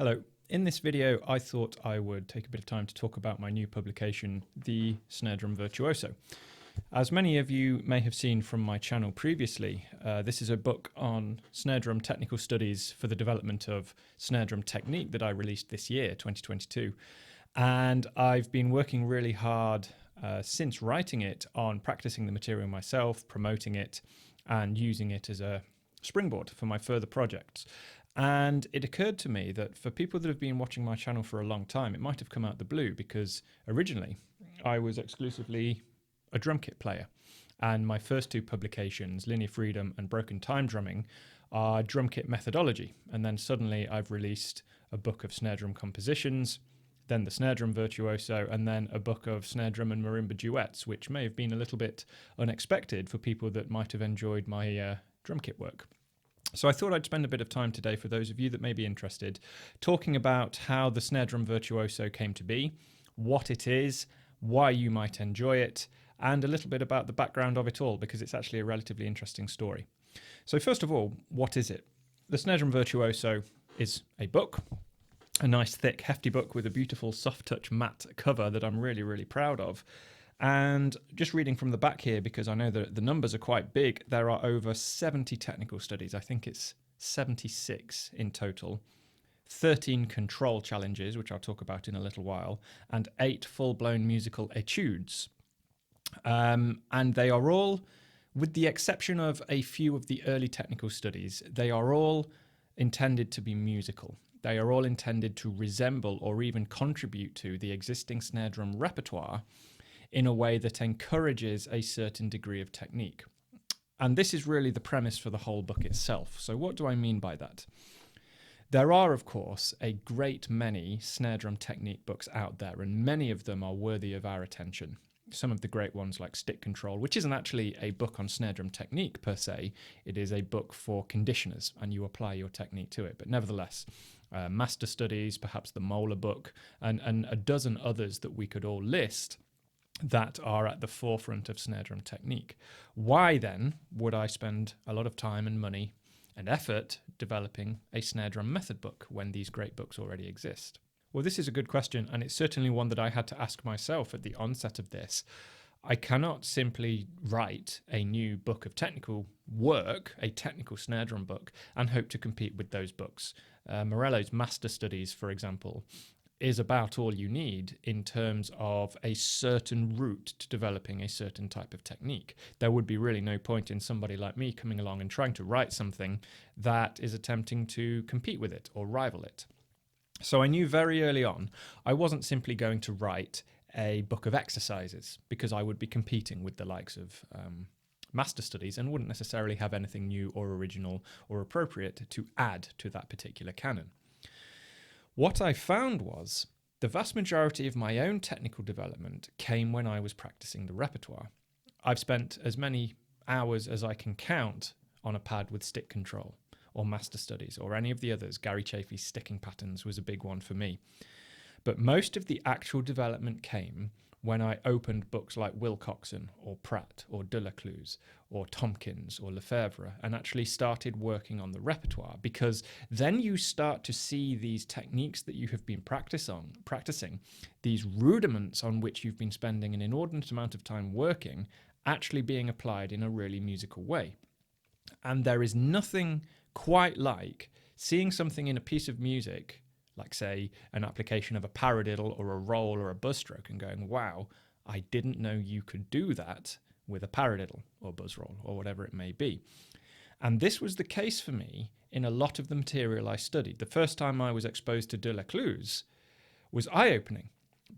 Hello. In this video, I thought I would take a bit of time to talk about my new publication, the Snare Drum Virtuoso. As many of you may have seen from my channel previously, this is a book on snare drum technical studies for the development of snare drum technique that I released this year, 2022. And I've been working really hard since writing it on practicing the material myself, promoting it, and using it as a springboard for my further projects. And it occurred to me that for people that have been watching my channel for a long time, it might have come out the blue because originally I was exclusively a drum kit player. And my first two publications, Linear Freedom and Broken Time Drumming, are drum kit methodology. And then suddenly I've released a book of snare drum compositions, then the Snare Drum Virtuoso, and then a book of snare drum and marimba duets, which may have been a little bit unexpected for people that might have enjoyed my drum kit work. So I thought I'd spend a bit of time today, for those of you that may be interested, talking about how the Snare Drum Virtuoso came to be, what it is, why you might enjoy it, and a little bit about the background of it all, because it's actually a relatively interesting story. So first of all, what is it? The Snare Drum Virtuoso is a book, a nice thick hefty book with a beautiful soft touch matte cover that I'm really, really proud of. And just reading from the back here, because I know that the numbers are quite big, there are over 70 technical studies. I think it's 76 in total, 13 control challenges, which I'll talk about in a little while, and 8 full-blown musical etudes. And they are all, with the exception of a few of the early technical studies, they are all intended to be musical. They are all intended to resemble or even contribute to the existing snare drum repertoire in a way that encourages a certain degree of technique. And this is really the premise for the whole book itself. So what do I mean by that? There are, of course, a great many snare drum technique books out there, and many of them are worthy of our attention. Some of the great ones like Stick Control, which isn't actually a book on snare drum technique per se, it is a book for conditioners, and you apply your technique to it. But nevertheless, Master Studies, perhaps the Moeller book, and a dozen others that we could all list that are at the forefront of snare drum technique. Why then would I spend a lot of time and money and effort developing a snare drum method book when these great books already exist? Well, this is a good question, and it's certainly one that I had to ask myself at the onset of this. I cannot simply write a new book of technical work, a technical snare drum book, and hope to compete with those books. Morello's Master Studies, for example, is about all you need in terms of a certain route to developing a certain type of technique. There would be really no point in somebody like me coming along and trying to write something that is attempting to compete with it or rival it. So I knew very early on I wasn't simply going to write a book of exercises, because I would be competing with the likes of Master Studies and wouldn't necessarily have anything new or original or appropriate to add to that particular canon. What I found was the vast majority of my own technical development came when I was practicing the repertoire. I've spent as many hours as I can count on a pad with Stick Control or Master Studies or any of the others. Gary Chaffee's sticking patterns was a big one for me. But most of the actual development came when I opened books like Wilcoxon or Pratt or Delacluse or Tompkins or Lefebvre and actually started working on the repertoire, because then you start to see these techniques that you have been practicing, these rudiments on which you've been spending an inordinate amount of time working, actually being applied in a really musical way. And there is nothing quite like seeing something in a piece of music, like say an application of a paradiddle or a roll or a buzz stroke, and going, wow, I didn't know you could do that with a paradiddle or buzz roll or whatever it may be. And this was the case for me in a lot of the material I studied. The first time I was exposed to Delacluse was eye-opening,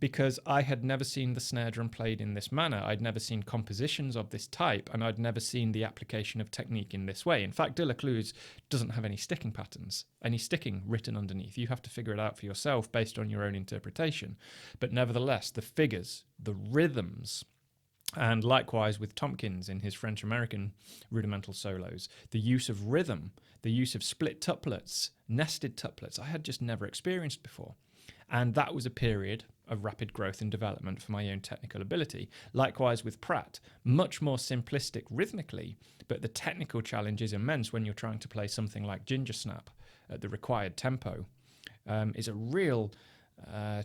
because I had never seen the snare drum played in this manner. I'd never seen compositions of this type, and I'd never seen the application of technique in this way. In fact, Delacluse doesn't have any sticking patterns, any sticking written underneath. You have to figure it out for yourself based on your own interpretation. But nevertheless, the figures, the rhythms, and likewise with Tompkins in his French-American rudimental solos, the use of rhythm, the use of split tuplets, nested tuplets, I had just never experienced before. And that was a period of rapid growth and development for my own technical ability. Likewise with Pratt, much more simplistic rhythmically, but the technical challenge is immense when you're trying to play something like Ginger Snap at the required tempo. is a real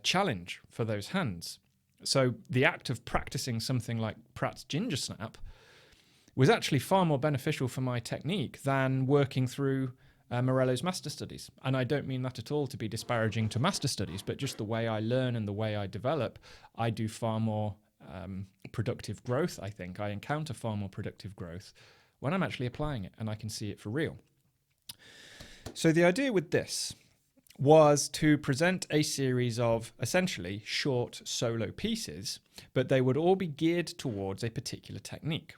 challenge for those hands. So the act of practicing something like Pratt's ginger snap was actually far more beneficial for my technique than working through Morello's master studies. And I don't mean that at all to be disparaging to master studies, but just the way I learn and the way I develop, I do far more productive growth, I think. I encounter far more productive growth when I'm actually applying it and I can see it for real. So the idea with this was to present a series of essentially short solo pieces, but they would all be geared towards a particular technique.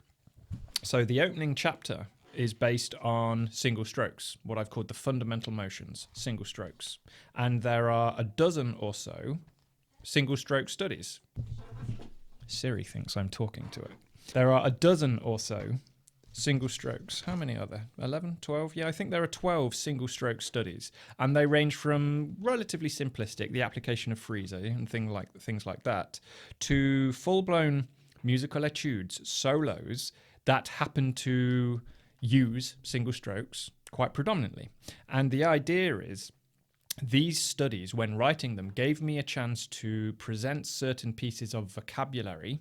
So the opening chapter is based on single strokes, what I've called the fundamental motions, single strokes. And there are a dozen or so single stroke studies. Siri thinks I'm talking to it. There are a dozen or so single strokes. How many are there? 11, 12? Yeah, I think there are 12 single stroke studies. And they range from relatively simplistic, the application of freezer and things like that, to full-blown musical etudes, solos, that happen to use single strokes quite predominantly. And the idea is these studies, when writing them, gave me a chance to present certain pieces of vocabulary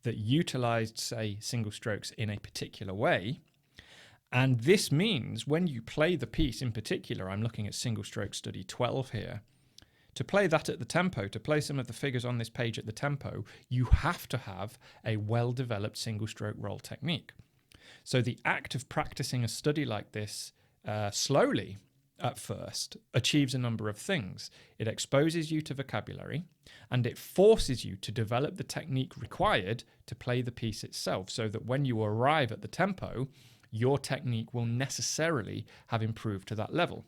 that utilized, say, single strokes in a particular way. And this means when you play the piece in particular, I'm looking at single stroke study 12 here, to play that at the tempo, to play some of the figures on this page at the tempo, you have to have a well-developed single stroke roll technique. So the act of practicing a study like this slowly at first achieves a number of things. It exposes you to vocabulary and it forces you to develop the technique required to play the piece itself, so that when you arrive at the tempo, your technique will necessarily have improved to that level.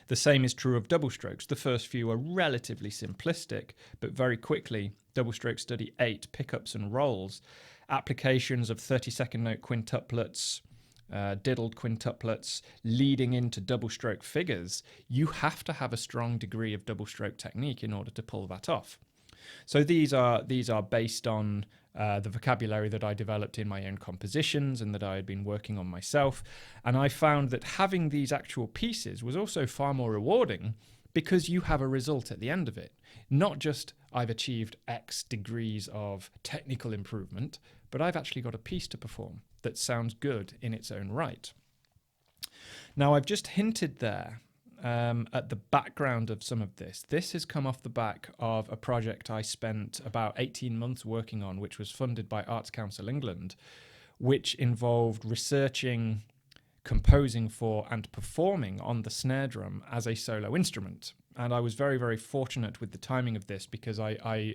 The same is true of double strokes. The first few are relatively simplistic, but very quickly, double stroke study 8, pickups and rolls, applications of 32nd note quintuplets, diddled quintuplets leading into double stroke figures, you have to have a strong degree of double stroke technique in order to pull that off. So these are based on the vocabulary that I developed in my own compositions and that I had been working on myself. And I found that having these actual pieces was also far more rewarding because you have a result at the end of it. Not just I've achieved X degrees of technical improvement, but I've actually got a piece to perform that sounds good in its own right. Now, I've just hinted there at the background of some of this. This has come off the back of a project I spent about 18 months working on, which was funded by Arts Council England, which involved researching, composing for and performing on the snare drum as a solo instrument. And I was very, very fortunate with the timing of this because I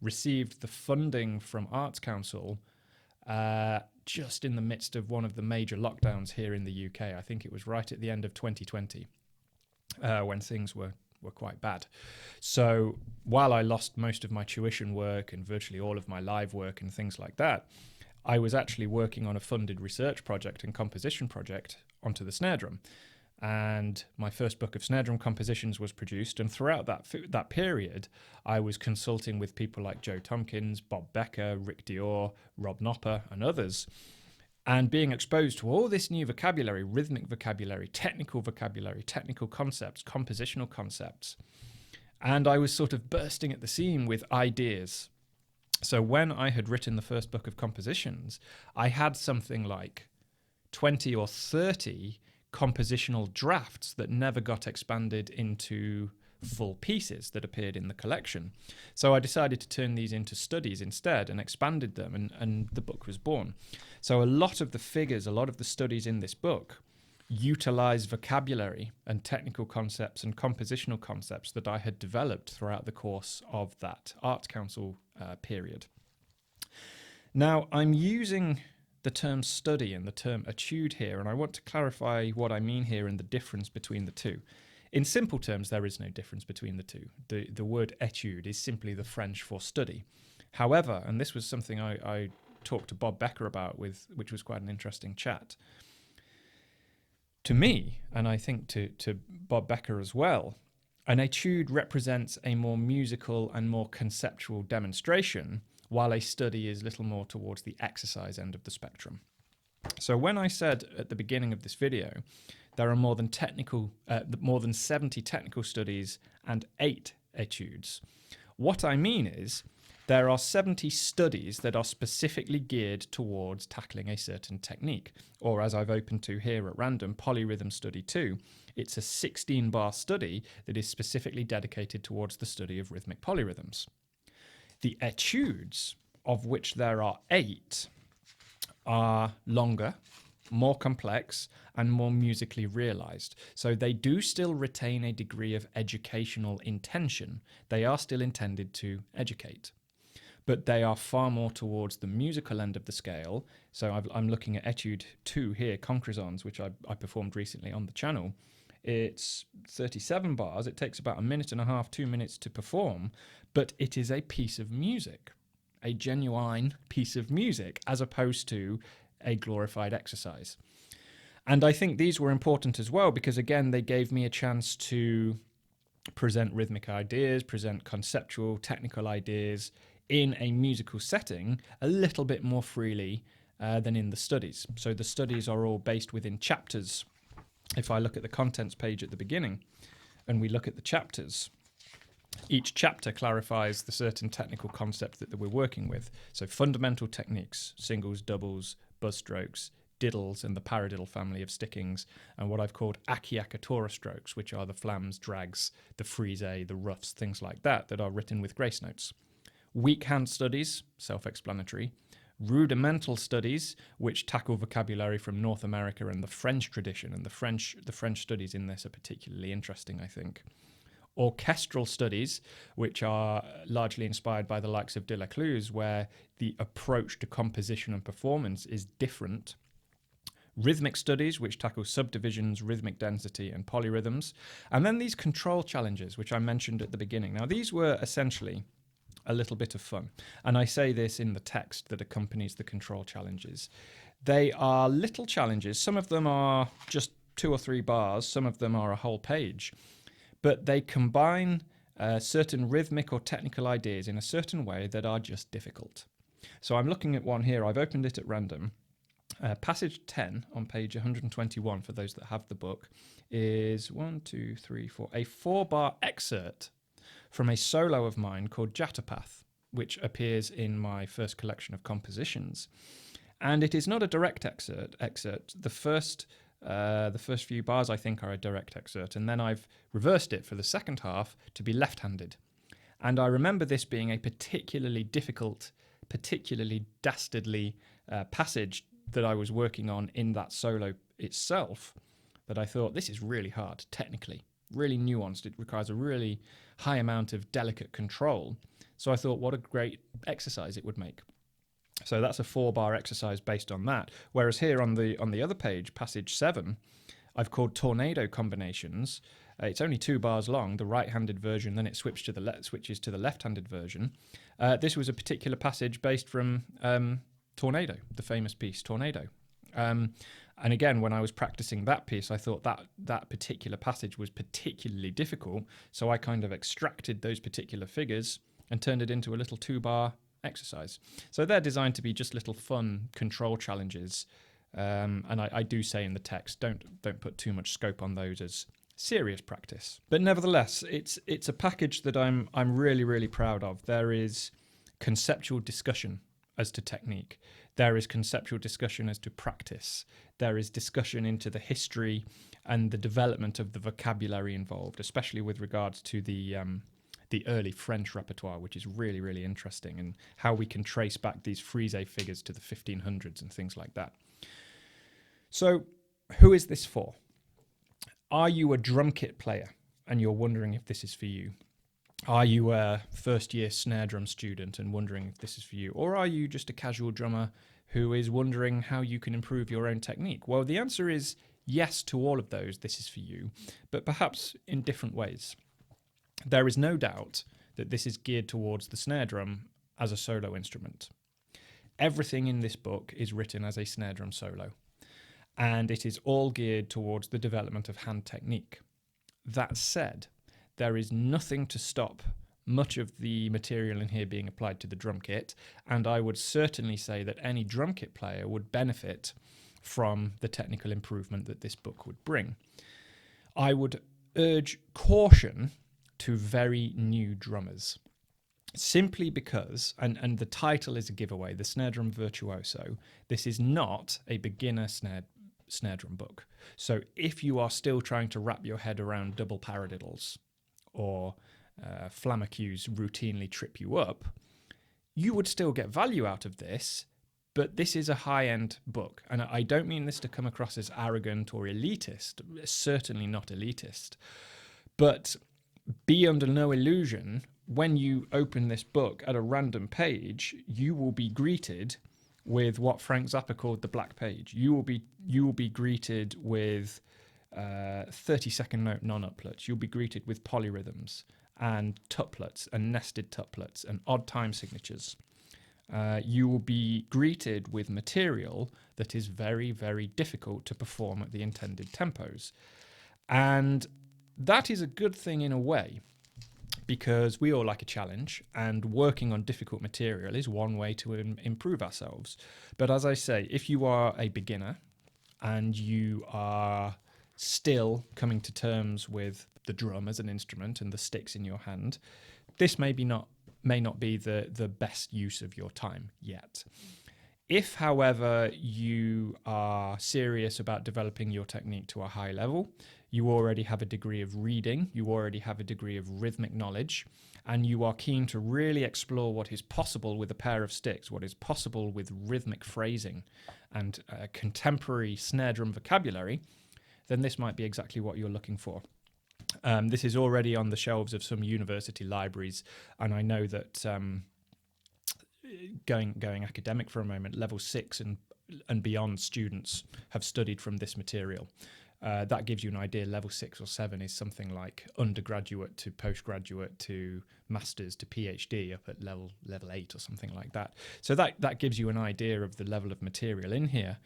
received the funding from Arts Council just in the midst of one of the major lockdowns here in the UK. I think it was right at the end of 2020 when things were quite bad. So while I lost most of my tuition work and virtually all of my live work and things like that, I was actually working on a funded research project and composition project onto the snare drum. And my first book of snare drum compositions was produced. And throughout that period, I was consulting with people like Joe Tompkins, Bob Becker, Rick Dior, Rob Nopper, and others, and being exposed to all this new vocabulary, rhythmic vocabulary, technical concepts, compositional concepts. And I was sort of bursting at the seam with ideas. So when I had written the first book of compositions, I had something like 20 or 30 compositional drafts that never got expanded into full pieces that appeared in the collection. So I decided to turn these into studies instead and expanded them, and the book was born. So a lot of the figures, a lot of the studies in this book utilize vocabulary and technical concepts and compositional concepts that I had developed throughout the course of that Arts Council period. Now, I'm using the term study and the term etude here, and I want to clarify what I mean here and the difference between the two. In simple terms, there is no difference between the two. The word etude is simply the French for study. However, and this was something I talked to Bob Becker about, which was quite an interesting chat. To me, and I think to Bob Becker as well, an etude represents a more musical and more conceptual demonstration, while a study is little more towards the exercise end of the spectrum. So when I said at the beginning of this video there are more than 70 technical studies and 8 etudes. What I mean is there are 70 studies that are specifically geared towards tackling a certain technique, or as I've opened to here at random, Polyrhythm Study 2. It's a 16-bar study that is specifically dedicated towards the study of rhythmic polyrhythms. The etudes, of which there are 8, are longer, more complex, and more musically realized. So they do still retain a degree of educational intention. They are still intended to educate. But they are far more towards the musical end of the scale. So I'm looking at Etude 2 here, Concresons, which I performed recently on the channel. It's 37 bars. It takes about 1.5 minutes, 2 minutes to perform, but it is a piece of music, a genuine piece of music, as opposed to a glorified exercise. And I think these were important as well because, again, they gave me a chance to present rhythmic ideas, present conceptual, technical ideas in a musical setting a little bit more freely than in the studies. So the studies are all based within chapters. If I look at the contents page at the beginning and we look at the chapters, each chapter clarifies the certain technical concept that we're working with. So fundamental techniques, singles, doubles, buzz strokes, diddles and the paradiddle family of stickings, and what I've called acciaccatura strokes, which are the flams, drags, the frise, the roughs, things like that are written with grace notes. Weak hand studies, self-explanatory. Rudimental studies, which tackle vocabulary from North America and the French tradition, and the French studies in this are particularly interesting, I think. Orchestral studies, which are largely inspired by the likes of Delacluse, where the approach to composition and performance is different. Rhythmic studies, which tackle subdivisions, rhythmic density, and polyrhythms. And then these control challenges, which I mentioned at the beginning. Now, these were essentially a little bit of fun. And I say this in the text that accompanies the control challenges. They are little challenges. Some of them are just 2 or 3 bars. Some of them are a whole page. But they combine certain rhythmic or technical ideas in a certain way that are just difficult. So I'm looking at one here. I've opened it at random. Passage 10 on page 121, for those that have the book, is 1, 2, 3, 4, a 4-bar excerpt from a solo of mine called Jatapath, which appears in my first collection of compositions. And it is not a direct excerpt. The first few bars, I think, are a direct excerpt, and then I've reversed it for the second half to be left-handed. And I remember this being a particularly difficult, particularly dastardly passage that I was working on in that solo itself, that I thought, this is really hard, technically, really nuanced. It requires a really high amount of delicate control. So I thought, what a great exercise it would make. So that's a 4-bar exercise based on that. Whereas here on the other page, passage 7, I've called tornado combinations. It's only 2 bars long, the right-handed version, then it switches to the left-handed version. This was a particular passage based from Tornado, the famous piece Tornado. And again, when I was practicing that piece, I thought that particular passage was particularly difficult. So I kind of extracted those particular figures and turned it into a little 2-bar exercise. So they're designed to be just little fun control challenges. And I do say in the text, don't put too much scope on those as serious practice. But nevertheless, it's a package that I'm really, really proud of. There is conceptual discussion as to technique. There is conceptual discussion as to practice. There is discussion into the history and the development of the vocabulary involved, especially with regards to the early French repertoire, which is really, really interesting, and how we can trace back these frise figures to the 1500s and things like that. So, who is this for? Are you a drum kit player and you're wondering if this is for you? Are you a first-year snare drum student and wondering if this is for you? Or are you just a casual drummer who is wondering how you can improve your own technique? Well, the answer is yes to all of those, this is for you, but perhaps in different ways. There is no doubt that this is geared towards the snare drum as a solo instrument. Everything in this book is written as a snare drum solo, and it is all geared towards the development of hand technique. That said, there is nothing to stop much of the material in here being applied to the drum kit, and I would certainly say that any drum kit player would benefit from the technical improvement that this book would bring. I would urge caution to very new drummers, simply because, and the title is a giveaway, the Snare Drum Virtuoso, this is not a beginner snare drum book. So if you are still trying to wrap your head around double paradiddles or flammacues routinely trip you up, you would still get value out of this, but this is a high-end book. And I don't mean this to come across as arrogant or elitist, certainly not elitist. But be under no illusion, when you open this book at a random page, you will be greeted with what Frank Zappa called the black page. You will be greeted with 30-second note non-uplets. You'll be greeted with polyrhythms and tuplets and nested tuplets and odd time signatures. You will be greeted with material that is very, very difficult to perform at the intended tempos. And that is a good thing in a way, because we all like a challenge, and working on difficult material is one way to improve ourselves. But as I say, if you are a beginner and you are still coming to terms with the drum as an instrument and the sticks in your hand, this may not be the best use of your time yet. If, however, you are serious about developing your technique to a high level, you already have a degree of reading, you already have a degree of rhythmic knowledge, and you are keen to really explore what is possible with a pair of sticks, what is possible with rhythmic phrasing and contemporary snare drum vocabulary, then this might be exactly what you're looking for. This is already on the shelves of some university libraries, and I know that going academic for a moment, level 6 and beyond students have studied from this material. That gives you an idea. Level 6 or 7 is something like undergraduate to postgraduate to masters to PhD, up at level 8 or something like that. So that gives you an idea of the level of material in here.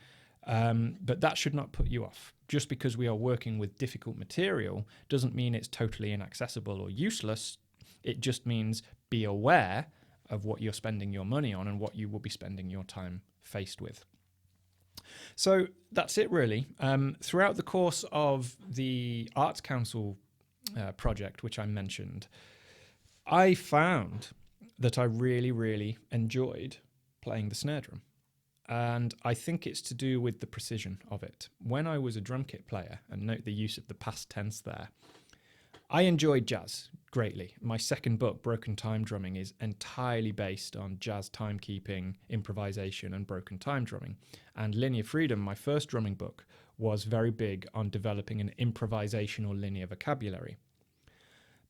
But that should not put you off. Just because we are working with difficult material doesn't mean it's totally inaccessible or useless. It just means be aware of what you're spending your money on and what you will be spending your time faced with. So that's it, really. Throughout the course of the Arts Council project, which I mentioned, I found that I really, really enjoyed playing the snare drum. And I think it's to do with the precision of it. When I was a drum kit player, and note the use of the past tense there, I enjoyed jazz greatly. My second book, Broken Time Drumming, is entirely based on jazz timekeeping, improvisation, and broken time drumming. And Linear Freedom, my first drumming book, was very big on developing an improvisational linear vocabulary.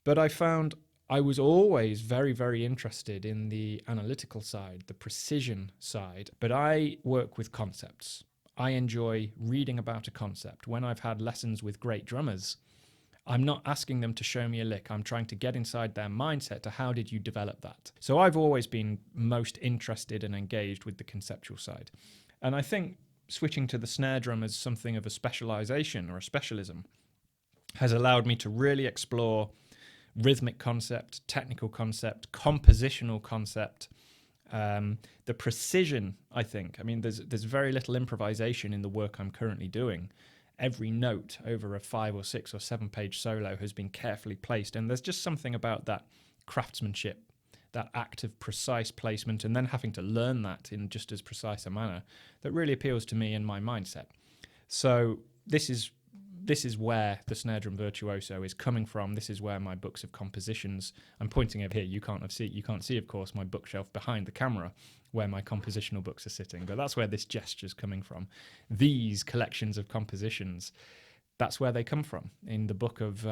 But I found I was always very, very interested in the analytical side, the precision side, but I work with concepts. I enjoy reading about a concept. When I've had lessons with great drummers, I'm not asking them to show me a lick. I'm trying to get inside their mindset to how did you develop that? So I've always been most interested and engaged with the conceptual side. And I think switching to the snare drum as something of a specialization or a specialism has allowed me to really explore rhythmic concept, technical concept, compositional concept, the precision, I think. I mean, there's very little improvisation in the work I'm currently doing. Every note over a 5 or 6 or 7 page solo has been carefully placed, and there's just something about that craftsmanship, that act of precise placement, and then having to learn that in just as precise a manner that really appeals to me and my mindset. So this is where the Snare Drum Virtuoso is coming from. This is where my books of compositions, I'm pointing over here, you can't see, of course, my bookshelf behind the camera where my compositional books are sitting, but that's where this gesture's coming from. These collections of compositions, that's where they come from. In the book of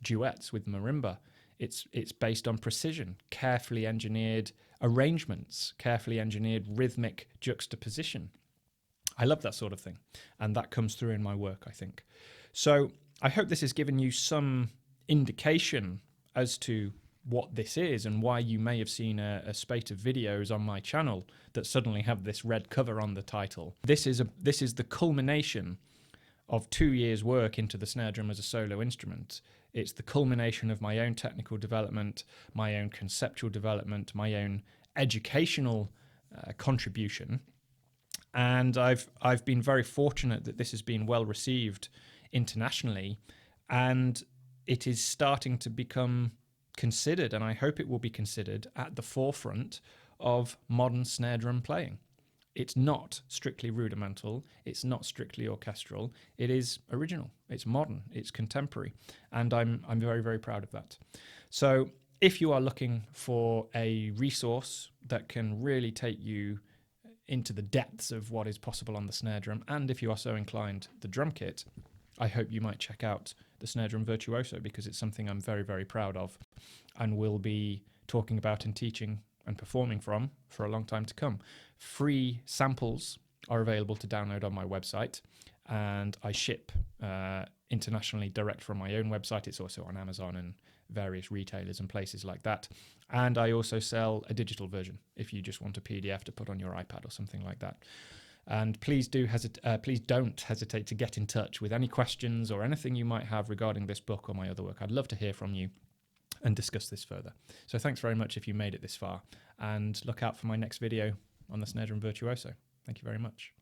duets with marimba, it's based on precision, carefully engineered arrangements, carefully engineered rhythmic juxtaposition. I love that sort of thing, and that comes through in my work, I think. So I hope this has given you some indication as to what this is and why you may have seen a spate of videos on my channel that suddenly have this red cover on the title. This is the culmination of 2 years' work into the snare drum as a solo instrument. It's the culmination of my own technical development, my own conceptual development, my own educational contribution. And I've been very fortunate that this has been well received internationally, and it is starting to become considered, and I hope it will be considered at the forefront of modern snare drum playing. It's not strictly rudimental, it's not strictly orchestral, it is original, it's modern, it's contemporary, and I'm very, very proud of that. So if you are looking for a resource that can really take you into the depths of what is possible on the snare drum, and if you are so inclined, the drum kit, I hope you might check out the Snare Drum Virtuoso, because it's something I'm very, very proud of and will be talking about and teaching and performing from for a long time to come. Free samples are available to download on my website, and I ship internationally direct from my own website. It's also on Amazon and various retailers and places like that. And I also sell a digital version if you just want a PDF to put on your iPad or something like that. And please don't hesitate to get in touch with any questions or anything you might have regarding this book or my other work. I'd love to hear from you and discuss this further. So thanks very much if you made it this far, and look out for my next video on the Snare Drum Virtuoso. Thank you very much.